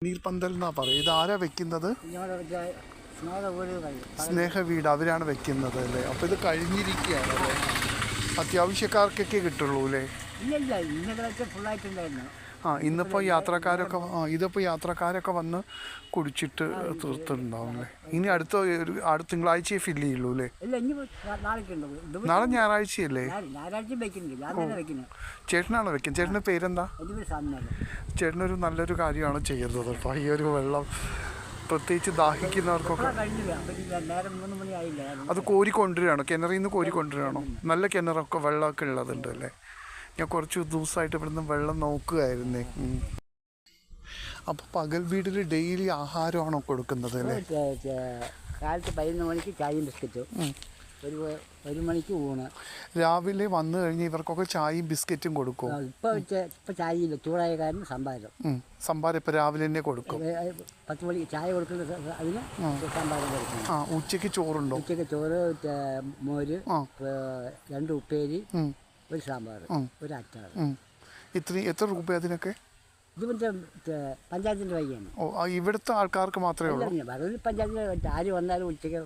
നീർപ്പന്തൽ എന്നാ പറയും. ഇത് ആരാ വെക്കുന്നത്? സ്നേഹ വീട് അവരാണ് വെക്കുന്നത് അല്ലേ? അപ്പോൾ ഇത് കഴിഞ്ഞിരിക്കുകയാണ് അല്ലേ? അത്യാവശ്യക്കാർക്കൊക്കെ കിട്ടുള്ളൂ അല്ലേ? ഇന്നിപ്പോൾ യാത്രക്കാരൊക്കെ വന്ന് കുടിച്ചിട്ട് തീർത്തിട്ടുണ്ടാവും അല്ലേ? ഇനി അടുത്ത തിങ്കളാഴ്ചയെ ഫില്ല് ചെയ്യുള്ളൂ അല്ലേ? നാളെ ഞായറാഴ്ചയല്ലേ? ചേട്ടനാണോ വെക്കുന്നത്? ചേട്ടൻ്റെ പേരെന്താ? ചേട്ടനൊരു നല്ലൊരു കാര്യമാണ് ചെയ്യുന്നത് കേട്ടോ. ഈ ഒരു വെള്ളം പ്രത്യേകിച്ച് ദാഹിക്കുന്നവർക്കൊക്കെ അത് കോരിക്കൊണ്ടുവരികയാണോ? കിണറിൽ നിന്ന് കോരിക്കൊണ്ടുവരികയാണോ? നല്ല കിണറൊക്കെ വെള്ളമൊക്കെ ഉള്ളതുണ്ട് അല്ലേ? ഞാൻ കുറച്ച് ദിവസമായിട്ട് ഇവിടുന്ന് വെള്ളം നോക്കുകയായിരുന്നേ. അപ്പോൾ പകൽ വീട്ടിൽ ഡെയിലി ആഹാരമാണോ കൊടുക്കുന്നത് അല്ലേ? കാലത്ത് 11 മണിക്ക് ചായയും ബിസ്ക്കറ്റും, ഒരു മണിക്ക് ഊണ്. രാവിലെ വന്നു കഴിഞ്ഞ് ഇവർക്കൊക്കെ ചായയും ബിസ്ക്കറ്റും കൊടുക്കും. ഇപ്പൊ ചായയില്ല, ചൂടായ കാരണം സംഭാരം ഇപ്പൊ രാവിലെ തന്നെ കൊടുക്കും. 10 മണിക്ക് ചായ കൊടുക്കുന്നത് അതിന് സംഭാരം കൊടുക്കും. ഉച്ചയ്ക്ക് ചോറുണ്ടോ? ഉച്ചയ്ക്ക് ചോറ്, മോര്, 2 ഉപ്പേരി, ഒരു സാമ്പാർ, ഒരു അച്ചാർ. എത്ര രൂപ അതിനൊക്കെ? ഇത് പഞ്ചായത്തിൻ്റെ വഴിയാണ്. ഇവിടുത്തെ ആൾക്കാർക്ക് മാത്രമേ ഉള്ളൂ? വടവന്നൂർ പഞ്ചായത്തിൽ ആര് വന്നാലും ഉച്ചയ്ക്ക്.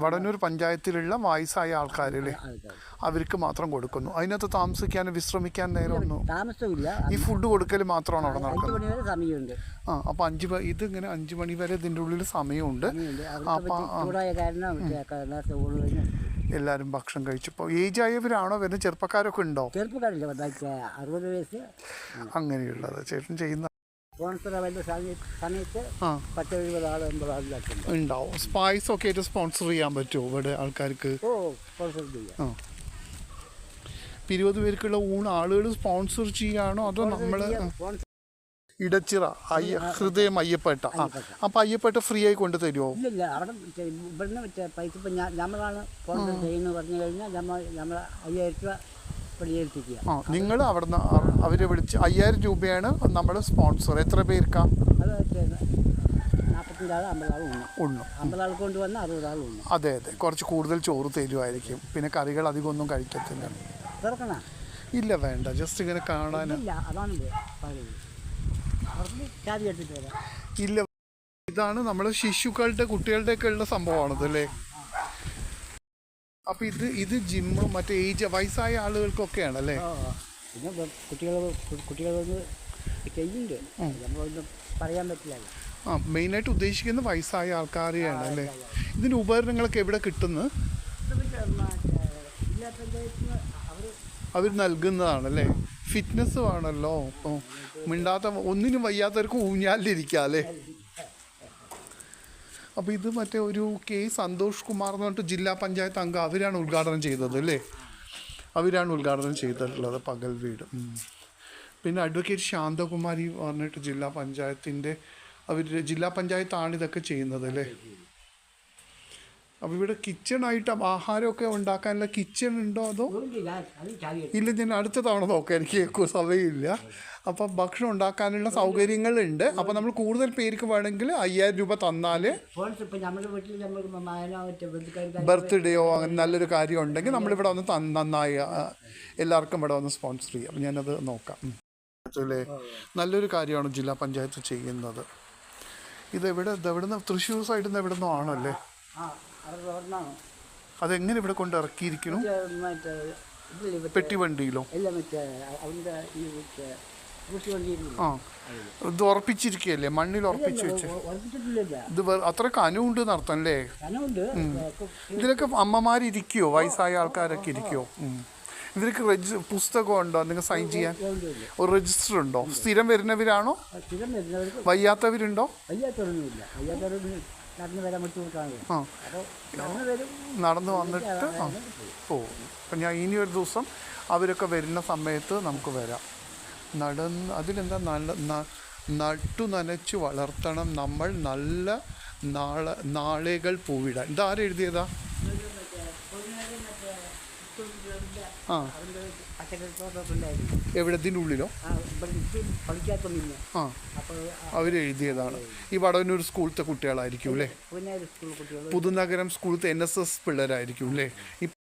വടവന്നൂർ പഞ്ചായത്തിലുള്ള വയസ്സായ ആൾക്കാരല്ലേ, അവർക്ക് മാത്രം കൊടുക്കുന്നു. അതിനകത്ത് താമസിക്കാനും വിശ്രമിക്കാൻ നേരമൊന്നും താമസമില്ല. ഈ ഫുഡ് കൊടുക്കൽ മാത്രമാണ് അവിടെ നടക്കുന്നത്. 5 മണി വരെ സമയമുണ്ട്. അപ്പോൾ ഇതിങ്ങനെ 5 മണി വരെ ഇതിൻ്റെ ഉള്ളിൽ സമയമുണ്ട്. ചൂടായ കാരണം നേരത്തെ ഊണ് കഴിഞ്ഞ് എല്ലാവരും ഭക്ഷണം കഴിച്ചപ്പോൾ. ഏജ് ആയവരാണോ വരുന്നത്? ചെറുപ്പക്കാരൊക്കെ ഉണ്ടോ? ചെറുപ്പക്കാരില്ല, 60 വയസ്സ് അങ്ങനെയുള്ളത്. ചേട്ടൻ ചെയ്യുന്ന സമയത്ത് 10-70 ആൾ 80 ആളിലൊക്കെ ഉണ്ടാവും. സ്പൈസ് ഒക്കെ ആയിട്ട് സ്പോൺസർ ചെയ്യാൻ പറ്റുമോ ഇവിടെ ആൾക്കാർക്ക്? സ്പോൺസർ ചെയ്യാം. 20 പേർക്കുള്ള ഊണ് ആളുകൾ സ്പോൺസർ ചെയ്യാണോ അതോ നമ്മൾ? ഇടച്ചിറ ഹൃദയം അയ്യപ്പേട്ട. അപ്പോൾ അയ്യപ്പേട്ട ഫ്രീ ആയി കൊണ്ട് തരുമോ? ഇല്ല, അവിടെ ഇവിടുന്ന് പൈസ ഇപ്പം നമ്മളാണ് സ്പോൺസർ ചെയ്യുന്നത് പറഞ്ഞു കഴിഞ്ഞാൽ നമ്മൾ 5000 രൂപ ഏൽപ്പിക്കുക. നിങ്ങൾ അവിടെ നിന്ന് അവരെ വിളിച്ച് 5000 രൂപയാണ് നമ്മൾ സ്പോൺസർ. എത്ര പേർക്കാ? അത് 45 ആൾ 50 ആൾ ഉണ്ണും. 50 ആൾ കൊണ്ടുവന്ന് 60 ആൾ ഉണ്ണും. അതെ, കുറച്ച് കൂടുതൽ ചോറ് തരുമായിരിക്കും. പിന്നെ കറികൾ അധികം ഒന്നും കഴിക്കത്തില്ല. തുറക്കണോ? ഇല്ല, വേണ്ട, ജസ്റ്റ് ഇങ്ങനെ കാണാൻ. അതാണ് ഇല്ല, ഇതാണ് നമ്മുടെ ശിശുക്കളുടെ കുട്ടികളുടെയൊക്കെ ഉള്ള സംഭവമാണത് അല്ലേ? അപ്പൊ ഇത് ജിമ്മ് മറ്റേ വയസ്സായ ആളുകൾക്കൊക്കെയാണ് അല്ലേ? പിന്നെ കുട്ടികളൊന്ന് പറയാൻ പറ്റില്ല. മെയിനായിട്ട് ഉദ്ദേശിക്കുന്ന വയസ്സായ ആൾക്കാരെയാണ് അല്ലേ? ഇതിന് ഉപകരണങ്ങളൊക്കെ എവിടെ കിട്ടുന്നത്? അവർ നൽകുന്നതാണല്ലേ? ഫിറ്റ്നസ് വേണമല്ലോ. ഇപ്പോൾ മിണ്ടാത്ത ഒന്നിനും വയ്യാത്തവർക്ക് ഊഞ്ഞാലിരിക്കാം അല്ലേ? അപ്പോൾ ഇത് മറ്റേ ഒരു സന്തോഷ് കുമാർ എന്ന് പറഞ്ഞിട്ട് ജില്ലാ പഞ്ചായത്ത് അംഗം, അവരാണ് ഉദ്ഘാടനം ചെയ്തത് അല്ലേ? അവരാണ് ഉദ്ഘാടനം ചെയ്തിട്ടുള്ളത് പകൽ വീട്. പിന്നെ അഡ്വക്കേറ്റ് ശാന്തകുമാരി പറഞ്ഞിട്ട് ജില്ലാ പഞ്ചായത്തിൻ്റെ ജില്ലാ പഞ്ചായത്താണ് ഇതൊക്കെ ചെയ്യുന്നത് അല്ലേ? അപ്പോൾ ഇവിടെ കിച്ചണായിട്ട് ആഹാരമൊക്കെ ഉണ്ടാക്കാനുള്ള കിച്ചൺ ഉണ്ടോ അതോ? ഇല്ല, ഞാൻ അടുത്ത തവണ നോക്കാം, എനിക്ക് സമയമില്ല. അപ്പം ഭക്ഷണം ഉണ്ടാക്കാനുള്ള സൗകര്യങ്ങളുണ്ട്. അപ്പോൾ നമ്മൾ കൂടുതൽ പേർക്ക് വേണമെങ്കിൽ 5000 രൂപ തന്നാൽ ബർത്ത്ഡേയോ അങ്ങനെ നല്ലൊരു കാര്യം ഉണ്ടെങ്കിൽ നമ്മളിവിടെ വന്ന് നന്നായി എല്ലാവർക്കും ഇവിടെ വന്ന് സ്പോൺസർ ചെയ്യാം. അപ്പം ഞാനത് നോക്കാം അല്ലേ? നല്ലൊരു കാര്യമാണ് ജില്ലാ പഞ്ചായത്ത് ചെയ്യുന്നത്. ഇവിടുന്ന് തൃശ്ശൂർ സൈഡിൽ നിന്ന് എവിടെ നിന്നോ ആണല്ലേ? അതെങ്ങനെ ഇവിടെ കൊണ്ട് ഇറക്കിയിരിക്കുന്നു? പെട്ടിവണ്ടിയിലോ? ഇത് ഉറപ്പിച്ചിരിക്കുകയല്ലേ? മണ്ണിൽ ഉറപ്പിച്ച് വെച്ച്. ഇത് അത്ര കനമുണ്ട് നടത്താം അല്ലേ? ഇതിലൊക്കെ അമ്മമാരിയ്ക്കുമോ? വയസ്സായ ആൾക്കാരൊക്കെ ഇരിക്കുമോ? ഇവർക്ക് പുസ്തകം ഉണ്ടോ? നിങ്ങൾ സൈൻ ചെയ്യാൻ ഒരു രജിസ്റ്റർ ഉണ്ടോ? സ്ഥിരം വരുന്നവരാണോ? വയ്യാത്തവരുണ്ടോ? നടന്നു വന്നിട്ട് പോവും. അപ്പം ഞാൻ ഇനി ഒരു ദിവസം അവരൊക്കെ വരുന്ന സമയത്ത് നമുക്ക് വരാം. അതിലെന്താ നട്ടു നനച്ച് വളർത്തണം നമ്മൾ നല്ല നാളെകൾ പൂവിടാൻ. ഇതാരെഴുതിയതാ? എവിടെ? ഇതിൻ്റെ ഉള്ളിലോ? അവരെഴുതിയതാണ്. ഈ വടവന്നൂർ സ്കൂളത്തെ കുട്ടികളായിരിക്കും അല്ലേ? പുതുനഗരം സ്കൂളത്തെ NSS പിള്ളേരായിരിക്കും അല്ലേ?